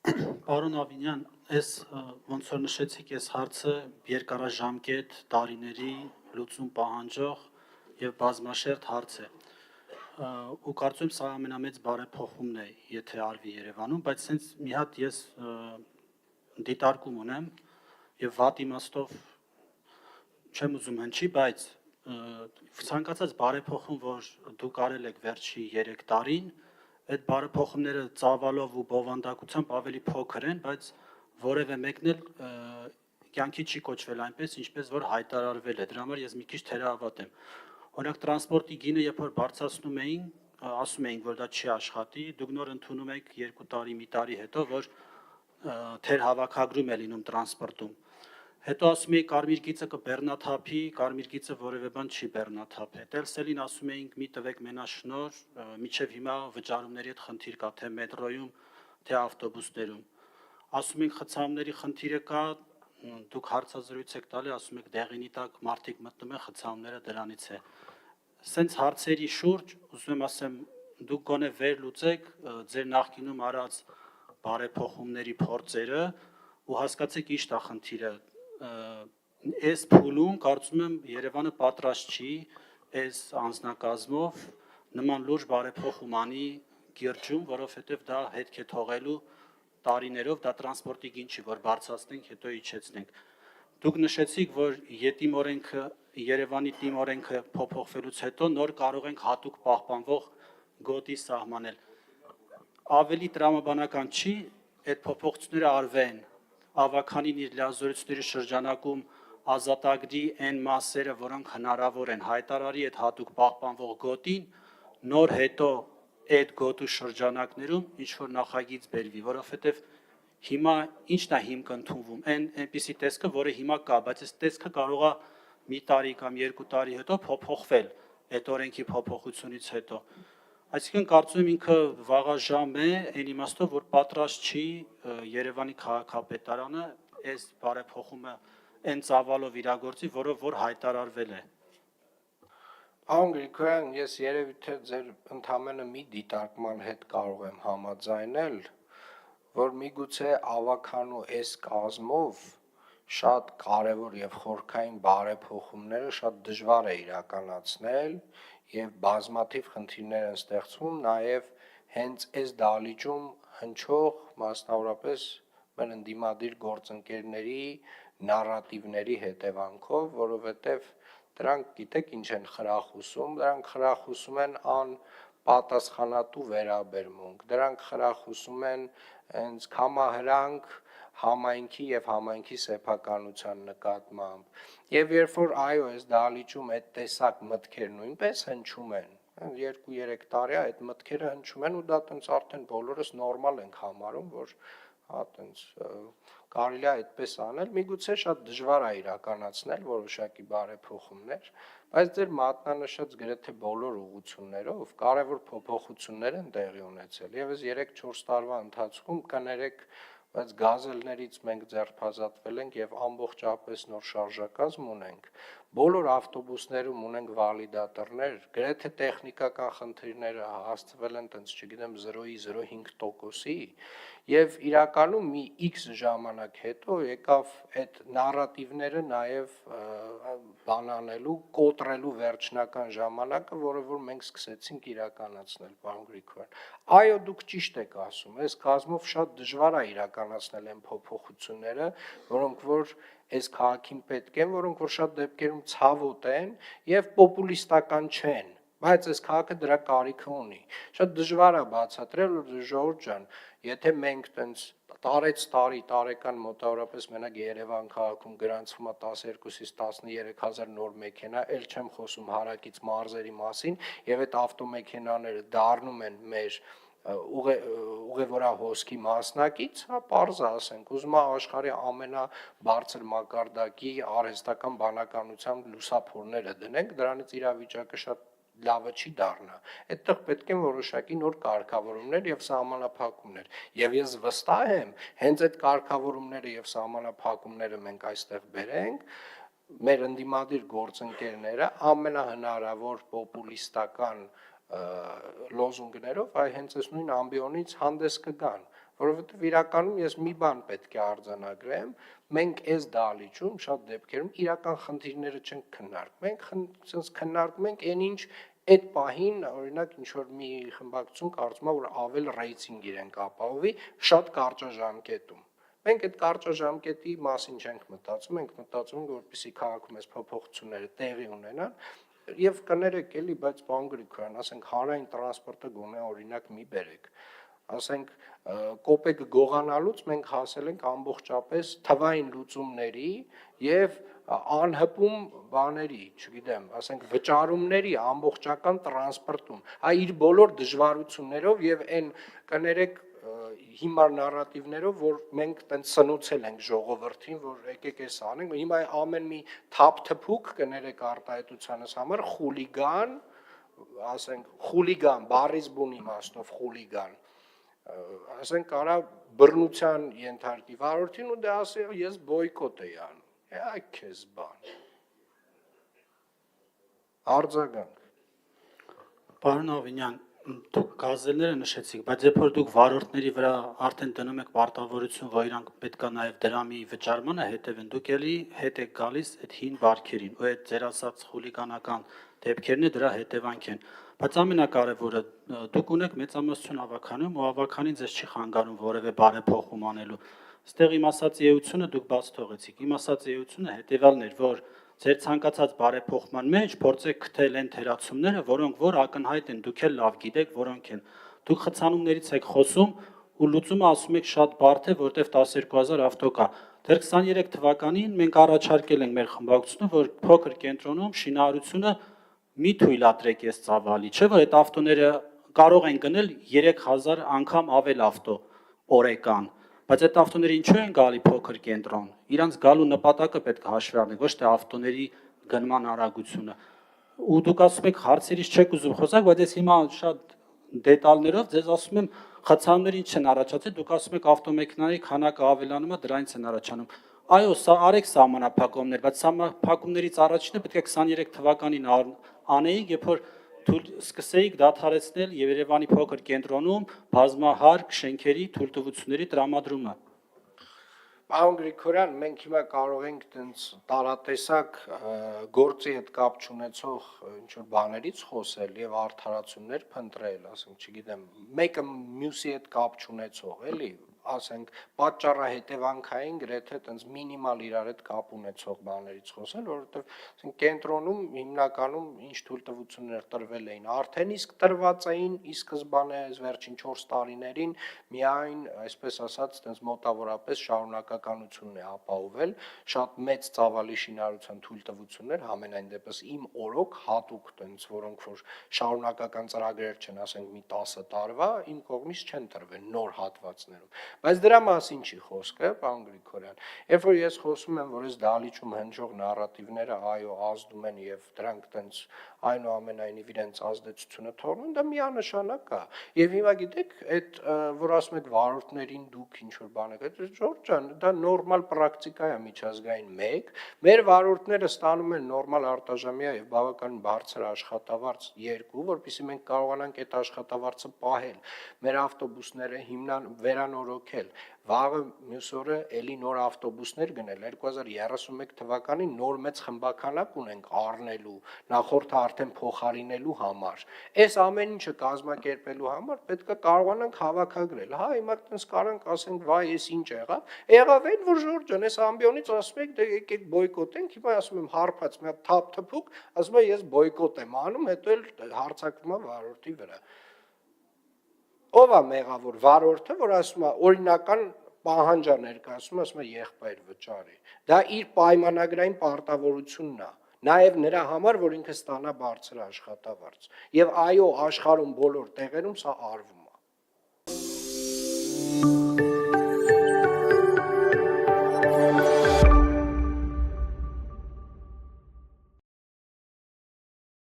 Պարոն Ավինյան, այս ոնց որ նշեցիք, այս հարցը երկարաժամկետ տարիների լուծում պահանջող եւ բազմաշերտ հարց է։ Ու կարծում եմ սա ամենամեծ բարեփոխումն է, եթե արվի Երևանում, բայց սենց մի հատ ես դիտարկում ունեմ եւ վատ իմաստով չեմ ուզում հնչի, բայց ցանկացած բարեփոխում, որ դուք արել եք վերջի 3 տարին, այդ բարեփոխումները ծավալով ու բովանդակությամբ ավելի փոքր են, բայց որևէ մեկն էլ կյանքի չի կոչվել այնպես, ինչպես որ հայտարարվել է։ Դրա համար ես մի քիչ թերահավատ եմ։ Օրինակ տրանսպորտի գինը երբ որ բարձրացնում էին, ասում էին, որ դա չի աշխատի, դուք նոր ընդունում եք 2 տարի, մի տարի հետո, որ թեր հավաքագրում է լինում տրանսպորտում։ Հետո ասում էի կարմիր գիծը կբեռնաթափի, կարմիր գիծը որևէ բան չի բեռնաթափ։ Տելսելին ասում էինք մի տվեք մենաշնոր, միջև հիմա վճարումների հետ խնդիր կա, թե մետրոյում, թե ավտոբուսներում։ Ասում ենք խցանումների խնդիրը կա, դուք հարցազրույց եք տալի, ասում եք դեղինի տակ մարդիկ մտնում են, խցանումները դրանից է։ Սենց հարցերի շուրջ ուզում եմ ասեմ, դուք գոնե վերլուծեք ձեր նախկինում արած բարեփոխումների փորձերը ու հասկացեք ինչ է խնդիրը։ Այս փուլում կարծում եմ Երևանը պատրաստ չի այս անձնակազմով նման լուրջ բարեփոխում անի Կիրճում, որովհետև դա հետք է թողելու տարիներով, դա տրանսպորտի գին չի, որ բարձրացնենք, հետո իջեցնենք։ Դուք նշեցիք, որ ԵՏԻՄ օրենքը, Երևանի ՏԻՄ օրենքը փոփոխվելուց հետո նոր կարող ենք հատուկ պահպանվող գոտի սահմանել։ Ավելի տրամաբանական չի այդ փոփոխությունները արվեն, ավականին իր լիազորությունների շրջանակում ազատագրի այն մասերը, որոնք հնարավոր են, հայտարարի այդ հատուկ պահպանվող գոտին, նոր հետո այդ գոտու շրջանակներում ինչ-որ նախագիծ բերվի, որովհետև հիմա ի՞նչն է հիմք ընդունվում, այնպիսի տեսքը, որը հիմա կա, բայց այս տեսքը կարող է մի տարի կամ 2 տարի հետո փոփոխվել այդ օրենքի փոփոխությունից հետո։ Այսինքն կարծում եմ ինքը վաղաժամ է, այն իմաստով, որ պատրաստ չի Երևանի քաղաքապետարանը այս բարեփոխումը այն ծավալով իրագործի, որով որ հայտարարվել է։ Պարոն Գրիգորյան, ես երևի թե ձեր ընդամենը մի դիտարկման հետ կարող եմ համաձայնել, որ միգուցե ավականու այս կազմով շատ կարևոր եւ խորքային բարեփոխումները շատ դժվար է իրականացնել եւ բազմաթիվ խնդիրներ են ստեղծվում նաեւ հենց այս դահլիճում հնչող մասնավորապես մեր ընդդիմադիր գործընկերների նարատիվների հետևանքով, որովհետեւ դրանք գիտեք ինչ են խրախուսում, դրանք խրախուսում են անպատասխանատու վերաբերմունք, դրանք խրախուսում են հենց կամահրանք համայնքի եւ համայնքի սեփականության նկատմամբ եւ երբ որ այո այս դահլիճում այդ տեսակ մտքեր նույնպես հնչում են 2-3 տարի այդ մտքերը հնչում են ու դա տենց արդեն բոլորս նորմալ ենք համարում որ հա տենց կարելի է այդպես անել միգուցե շատ դժվար է իրականացնել որոշակի բարեփոխումներ բայց ձեր մատնանշած գրեթե բոլոր ուղղություններով կարևոր փոփոխություններ են տեղի ունեցել եւ այս 3-4 տարվա ընթացքում կներեք բայց գազելներից մենք ձերբազատվել ենք եւ ամբողջապես նոր շարժակազմ ունենք բոլոր ավտոբուսներում ունենք վալիդատորներ գրեթե տեխնիկական խնդիրները հասցվել են տենց չգիտեմ 0.05%-ի եւ իրականում մի X ժամանակ հետո եկավ այդ նարատիվները նաեւ բանանելու կոտրելու վերջնական ժամանակը որը որ մենք սկսեցինք իրականացնել պարոն Գրիգորյան այո դուք ճիշտ եք ասում այս կազմով շատ դժվար է իրականացնել այն փոփոխությունները որոնք որ այս քաղաքին պետք են որոնք որ շատ դեպքերում ցավոտ են եւ պոպուլիստական չեն բայց այս քաղաքը դրա կարիքը ունի շատ դժվար է բացատրել ժողովուրդ ջան եթե մենք տենց տարեկան մոտավորապես մենակ Երևան քաղաքում գրանցվում է 12-ից 13,000 նոր մեքենա, ել չեմ խոսում հարակից մարզերի մասին, եւ այդ ավտոմեքենաները դառնում են մեր ուղևորահոսքի մասնակից, հա պարզ ասենք, ուզում է աշխարհի ամենաբարձր մակարդակի արհեստական բանականությամբ լուսափորները դնենք, դրանից իրավիճակը շատ լավը չի դառնա։ Այդտեղ պետք են որոշակի նոր կարգավորումներ եւ սահմանափակումներ։ Եվ ես վստահ եմ, հենց այդ կարգավորումները եւ սահմանափակումները մենք այստեղ բերենք, մեր ընդդիմադիր գործընկերները ամենահնարավոր պոպուլիստական լոզունգներով այ հենց այս նույն ամբիոնից հանդես կգան, որովհետև իրականում ես մի բան պետք է արձանագրեմ, մենք այս դահլիճում շատ դեպքերում իրական խնդիրները չենք քննարկում, մենք sense քննարկում ենք այն ինչ այդ պահին, օրինակ ինչ որ մի խմբակցություն կարծում է, որ ավել ռեյտինգ իրենք ապահովի շատ կարճաժամկետում։ Մենք այդ կարճաժամկետի մասին չենք մտածում, ենք մտածում, որպեսզի քաղաքում այս փոփոխությունները տեղի ունենան, եւ կներեք էլի, բայց բան Գրիգորյան, ասենք հանրային տրանսպորտը գոնե օրինակ մի բերեք, ասենք կոպեկը գողանալուց մենք հասել ենք ամբողջապես թվային լուծումների եւ անհպում բաների, չգիտեմ, ասենք վճարումների ամբողջական տրանսպորտում, իր բոլոր դժվարություններով եւ այն կներեք հիմար նարատիվներով, որ մենք տենց սնուցել ենք ժողովրդին, որ եկեք էս անենք, հիմա ամեն մի թափ-թփուկ կներեք արտահայտությանս համար խուլիգան, ասենք խուլիգան, բառից բուն իմաստով խուլիգան, ասենք կարա բռնության ենթարկի վարորդին ու դե ասի ես բոյկոտ էի անում, այ քեզ բան, արձագանք։ Պարոն Ավինյան, դուք գազելները նշեցիք, բայց երբ որ դուք վարորդների վրա արդեն դնում եք պարտավորություն, որ իրանք պետքա նաև դրամի վճարմանը հետևեն, դուք էլի հետ եք գալիս այդ հին բարքերին, ու այդ ձեր ասած խուլիգանական դեպքերն է դրա հետևանք են։ Բայց ամենակարևորը, դուք ունեք մեծամասնություն ավականում, ու ավականին ձեզ չի խանգարում որևէ բարեփոխում անելու։ Այստեղ իմ ասած էությունը դուք բաց թողեցիք։ Իմ ասած էությունը հետևյալն էր, որ ձեր ցանկացած բարեփոխման մեջ փորձեք գտնել այն թերացումները, որոնք որ ակնհայտ են, դուք էլ լավ գիտեք, որոնք են։ Դուք խցանումներից եք խոսում ու լուծումը ասում եք շատ բարդ է, որտեվ 12000 ավտո կա։ Դեռ 23 թվականին մենք առաջարկել ենք մեր խմբակցությունը, որ փոքր կենտրոնում շինարարությունը մի թույլատրեք այս ծավալի, չէ՞ որ այդ ավտոները կարող են գնել 3000 անգամ ավել ավտո օրեկան։ Բայց այդ ավտոները ինչու են գալի փոքր կենտրոն։ Իրանց գալու նպատակը պետք է հաշվի առնենք, ոչ թե ավտոների գնման արագությունը։ Ու դուք ասում եք հարցերից չեք ուզում խոսալ, բայց ես հիմա շատ դետալներով ձեզ ասում եմ խցանումները ինչ են առաջացել, դուք ասում եք ավտոմեքենաների քանակը ավելանում է, դրանից են առաջանում։ Այո, սա արեք սահմանափակումներ, բայց սահմանափակումներից առաջինը պետք է 23 թվականին անեիք, երբ որ սկսեիք դադարեցնել Երևանի փոքր կենտրոնում բազմահարկ շենքերի թույլտվությունների տրամադրումը։ Պարոն Գրիգորյան, մենք հիմա կարող ենք տենց տարատեսակ գործի հետ կապ չունեցող ինչ-որ բաներից խոսել եւ արդարացումներ փնտրել, ասենք, չգիտեմ, մեկը մյուսի հետ կապ չունեցող, էլի, ասենք, պատճառահետևանքային գրեթե տենց մինիմալ իրար հետ կապ ունեցող բաներից խոսել, որովհետեւ ասենք կենտրոնում հիմնականում ինչ թույլտվություններ տրվել էին, արդեն իսկ տրված էին ի սկզբանե վերջին 4 տարիներին միայն, այսպես ասած, տենց մոտավորապես շարունակականությունն է ապահովել, շատ մեծ ծավալի շինարարության թույլտվություններ, համենայն դեպս իմ օրոք հատուկ տենց, որոնք որ շարունակական ծրագրեր չեն, ասենք մի 10 տարվա, իմ կողմից չեն տրվել նոր հատվածներում։ Բայց դրա մասին չի խոսքը, պարոն Գրիգորյան։ Երբ որ ես խոսում եմ, որ այս դահլիճում հնչող նարատիվները այո ազդում են եւ դրանք տենց այնուամենայնիվ իրենց ազդեցությունը թողնում, դա միանշանակ է։ Եվ հիմա գիտեք, այդ որ ասում եք վարորդներին դուք ինչ որ բան եք, Ժորժ ջան, դա նորմալ պրակտիկա է միջազգային 1, մեր վարորդները ստանում են նորմալ արտաժամյա եւ բավականին բարձր աշխատավարձ 2, որովհետեւ մենք կարողանանք այդ աշխատավարձը պահել։ Մեր ավտոբուսները վերանորոգել, վաղը մյուս օրը էլի նոր ավտոբուսներ գնել, 2031 թվականին նոր մեծ խմբականակ ունենք առնելու, նախորդը արդեն փոխարինելու համար։ Այս ամեն ինչը կազմակերպելու համար պետք է կարողանանք հավաքագրել։ Հա, հիմա տենց կարանք ասենք, վայ, էս ինչ եղավ։ Եղավ այն, որ Ժորժ ջան, այս ամբիոնից ասում եք, դե եկեք բոյկոտենք, հիմա ասում եմ հարբած մի հատ թափ-թփուկ, ասում է ես բոյկոտ եմ անում, հետո էլ հարձակվում է վարորդի վրա։ Ով է մեղավոր վարորդը, որ ասում է օրինական պահանջա ներկայացում, ասում է եղբայր վճարի։ Դա իր պայմանագրային պարտավորությունն է, նաև նրա համար, որ ինքը ստանա բարձր աշխատավարձ։ Եվ այո, աշխարհում բոլոր տեղերում սա արվում